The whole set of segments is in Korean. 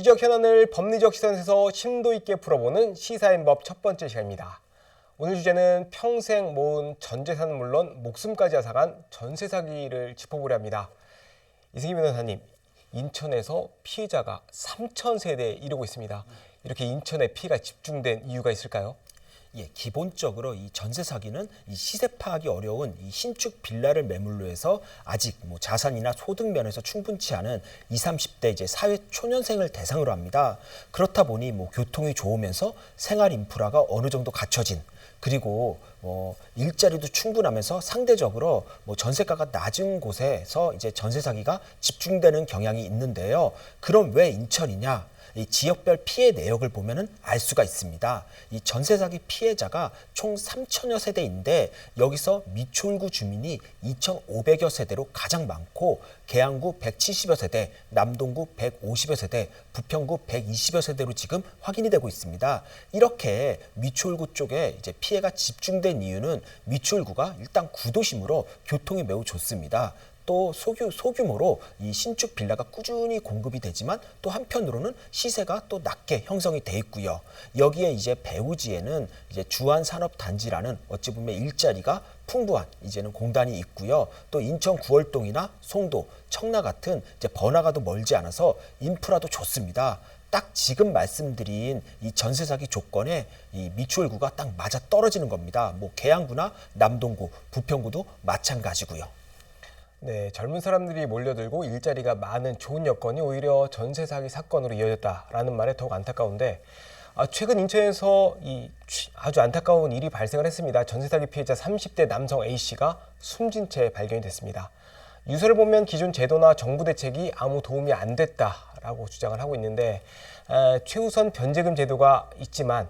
이슈적 현안을 법리적 시선에서 심도 있게 풀어보는 시사인법 첫 번째 시간입니다. 오늘 주제는 평생 모은 전 재산은 물론 목숨까지 앗아간 전세 사기를 짚어보려 합니다. 이승기 변호사님, 인천에서 피해자가 3,000세대에 이르고 있습니다. 이렇게 인천에 피해가 집중된 이유가 있을까요? 예, 기본적으로 이 전세 사기는 이 시세 파악이 어려운 이 신축 빌라를 매물로 해서 아직 자산이나 소득 면에서 충분치 않은 20, 30대 이제 사회 초년생을 대상으로 합니다. 그렇다 보니 교통이 좋으면서 생활 인프라가 어느 정도 갖춰진, 그리고 일자리도 충분하면서 상대적으로 전세가가 낮은 곳에서 이제 전세 사기가 집중되는 경향이 있는데요. 그럼 왜 인천이냐? 이 지역별 피해 내역을 보면은 알 수가 있습니다. 이 전세 사기 피해자가 총 3,000여 세대인데 여기서 미추홀구 주민이 2,500여 세대로 가장 많고 계양구 170여 세대, 남동구 150여 세대, 부평구 120여 세대로 지금 확인이 되고 있습니다. 이렇게 미추홀구 쪽에 이제 피해가 집중된 이유는 미추홀구가 일단 구도심으로 교통이 매우 좋습니다. 또 소규모로 이 신축 빌라가 꾸준히 공급이 되지만 또 한편으로는 시세가 또 낮게 형성이 돼 있고요. 여기에 이제 배후지에는 이제 주한 산업 단지라는 어찌 보면 일자리가 풍부한 이제는 공단이 있고요. 또 인천 구월동이나 송도, 청라 같은 이제 번화가도 멀지 않아서 인프라도 좋습니다. 딱 지금 말씀드린 이 전세 사기 조건에 이 미추홀구가 딱 맞아 떨어지는 겁니다. 계양구나 남동구, 부평구도 마찬가지고요. 네, 젊은 사람들이 몰려들고 일자리가 많은 좋은 여건이 오히려 전세 사기 사건으로 이어졌다라는 말에 더욱 안타까운데 최근 인천에서 아주 안타까운 일이 발생을 했습니다. 전세 사기 피해자 30대 남성 A씨가 숨진 채 발견이 됐습니다. 유서를 보면 기존 제도나 정부 대책이 아무 도움이 안 됐다라고 주장을 하고 있는데 최우선 변제금 제도가 있지만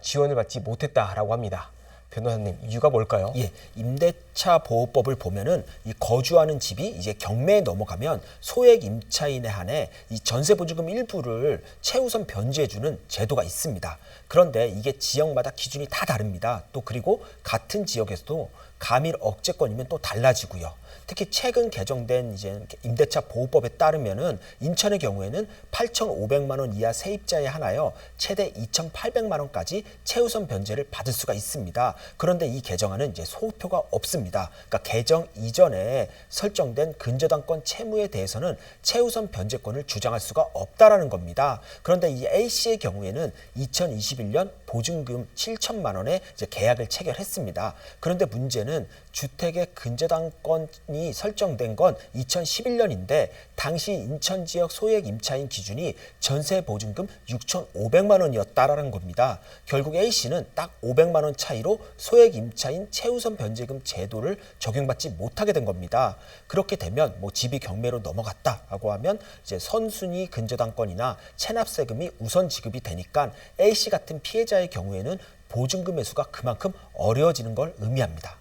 지원을 받지 못했다라고 합니다. 변호사님, 이유가 뭘까요? 예, 임대차 보호법을 보면은 이 거주하는 집이 이제 경매에 넘어가면 소액 임차인에 한해 이 전세 보증금 일부를 최우선 변제해주는 제도가 있습니다. 그런데 이게 지역마다 기준이 다 다릅니다. 또 그리고 같은 지역에서도 감일 억제권이면 또 달라지고요. 특히 최근 개정된 이제 임대차 보호법에 따르면은 인천의 경우에는 8,500만 원 이하 세입자에 한하여 최대 2,800만 원까지 최우선 변제를 받을 수가 있습니다. 그런데 이 개정안은 이제 소표가 없습니다. 그러니까 개정 이전에 설정된 근저당권 채무에 대해서는 최우선 변제권을 주장할 수가 없다라는 겁니다. 그런데 이 A 씨의 경우에는 2021년 보증금 7천만 원에 이제 계약을 체결했습니다. 그런데 문제는 주택의 근저당권이 설정된 건 2011년인데 당시 인천 지역 소액 임차인 기준이 전세 보증금 6,500만 원이었다라는 겁니다. 결국 A씨는 딱 500만 원 차이로 소액 임차인 최우선 변제금 제도를 적용받지 못하게 된 겁니다. 그렇게 되면 집이 경매로 넘어갔다라고 하면 이제 선순위 근저당권이나 체납세금이 우선 지급이 되니까 A씨 같은 피해자의 경우에는 보증금 회수가 그만큼 어려워지는 걸 의미합니다.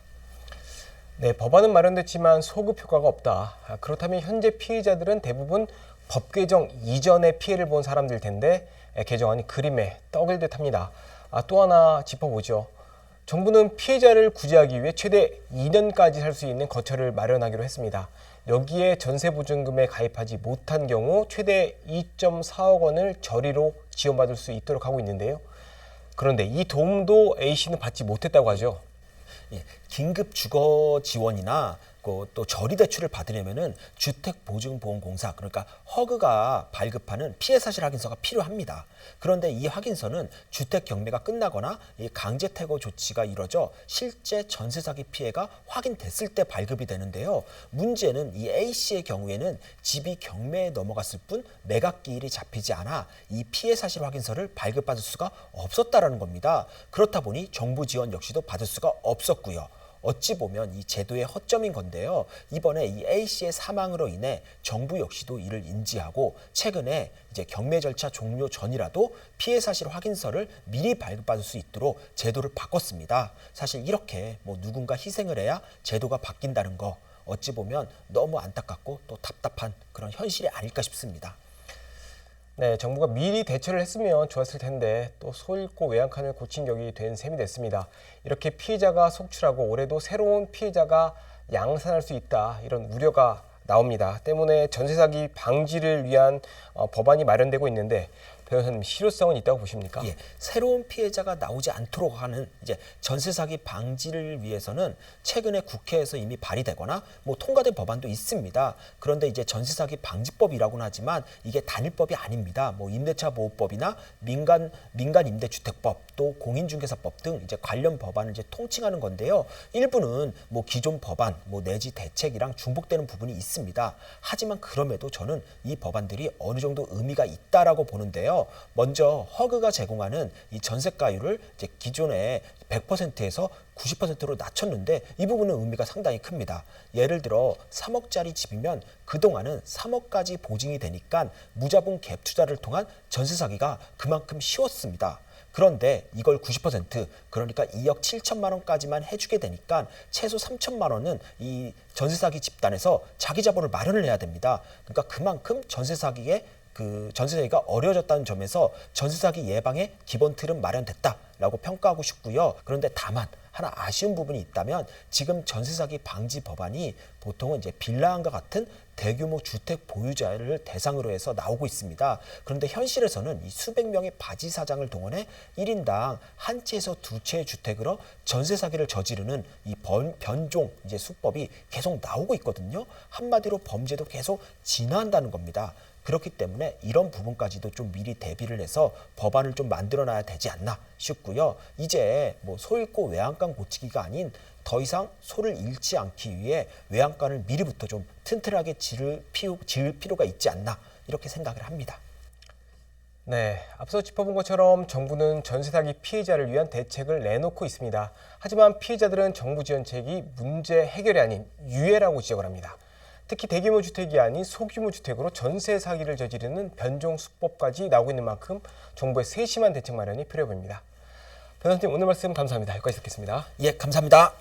네, 법안은 마련됐지만 소급 효과가 없다. 그렇다면 현재 피해자들은 대부분 법 개정 이전에 피해를 본 사람들 텐데 개정안이 그림에 떡일 듯합니다. 또 하나 짚어보죠. 정부는 피해자를 구제하기 위해 최대 2년까지 살 수 있는 거처를 마련하기로 했습니다. 여기에 전세보증금에 가입하지 못한 경우 최대 2.4억 원을 저리로 지원받을 수 있도록 하고 있는데요. 그런데 이 도움도 A씨는 받지 못했다고 하죠. 예, 긴급 주거 지원이나 또 저리 대출을 받으려면은 주택보증보험공사 그러니까 허그가 발급하는 피해 사실 확인서가 필요합니다. 그런데 이 확인서는 주택 경매가 끝나거나 강제 퇴거 조치가 이뤄져 실제 전세 사기 피해가 확인됐을 때 발급이 되는데요. 문제는 이 A 씨의 경우에는 집이 경매에 넘어갔을 뿐 매각 기일이 잡히지 않아 이 피해 사실 확인서를 발급받을 수가 없었다라는 겁니다. 그렇다 보니 정부 지원 역시도 받을 수가 없었고요. 어찌 보면 이 제도의 허점인 건데요. 이번에 이 A씨의 사망으로 인해 정부 역시도 이를 인지하고 최근에 이제 경매 절차 종료 전이라도 피해 사실 확인서를 미리 발급받을 수 있도록 제도를 바꿨습니다. 사실 이렇게 누군가 희생을 해야 제도가 바뀐다는 거 어찌 보면 너무 안타깝고 또 답답한 그런 현실이 아닐까 싶습니다. 네, 정부가 미리 대처를 했으면 좋았을 텐데 또 소잃고 외양간을 고친 격이 된 셈이 됐습니다. 이렇게 피해자가 속출하고 올해도 새로운 피해자가 양산할 수 있다 이런 우려가 나옵니다. 때문에 전세 사기 방지를 위한 법안이 마련되고 있는데 변호사님 실효성은 있다고 보십니까? 예, 새로운 피해자가 나오지 않도록 하는 이제 전세 사기 방지를 위해서는 최근에 국회에서 이미 발의되거나 뭐 통과된 법안도 있습니다. 그런데 이제 전세 사기 방지법이라고는 하지만 이게 단일법이 아닙니다. 뭐 임대차 보호법이나 민간 임대주택법 또 공인중개사법 등 이제 관련 법안을 이제 통칭하는 건데요. 일부는 뭐 기존 법안 뭐 내지 대책이랑 중복되는 부분이 있습니다. 하지만 그럼에도 저는 이 법안들이 어느 정도 의미가 있다라고 보는데요. 먼저 허그가 제공하는 이 전세가율을 이제 기존에 100%에서 90%로 낮췄는데 이 부분은 의미가 상당히 큽니다. 예를 들어 3억짜리 집이면 그동안은 3억까지 보증이 되니까 무자본 갭 투자를 통한 전세 사기가 그만큼 쉬웠습니다. 그런데 이걸 90% 그러니까 2억 7천만 원까지만 해주게 되니까 최소 3천만 원은 이 전세 사기 집단에서 자기 자본을 마련을 해야 됩니다. 그러니까 그만큼 전세 사기가 어려워졌다는 점에서 전세 사기 예방의 기본 틀은 마련됐다라고 평가하고 싶고요. 그런데 다만 하나 아쉬운 부분이 있다면 지금 전세 사기 방지 법안이 보통은 이제 빌라안과 같은 대규모 주택 보유자를 대상으로 해서 나오고 있습니다. 그런데 현실에서는 이 수백 명의 바지 사장을 동원해 1인당 한 채에서 두 채의 주택으로 전세 사기를 저지르는 이 변종 이제 수법이 계속 나오고 있거든요. 한마디로 범죄도 계속 진화한다는 겁니다. 그렇기 때문에 이런 부분까지도 좀 미리 대비를 해서 법안을 좀 만들어놔야 되지 않나 싶고요. 이제 뭐 소 잃고 외양간 고치기가 아닌 더 이상 소를 잃지 않기 위해 외양간을 미리부터 좀 튼튼하게 지을 필요가 있지 않나 이렇게 생각을 합니다. 네, 앞서 짚어본 것처럼 정부는 전세 사기 피해자를 위한 대책을 내놓고 있습니다. 하지만 피해자들은 정부 지원책이 문제 해결이 아닌 유예라고 지적을 합니다. 특히 대규모 주택이 아닌 소규모 주택으로 전세 사기를 저지르는 변종 수법까지 나오고 있는 만큼 정부의 세심한 대책 마련이 필요해 보입니다. 변호사님 오늘 말씀 감사합니다. 여기까지 듣겠습니다. 예, 감사합니다.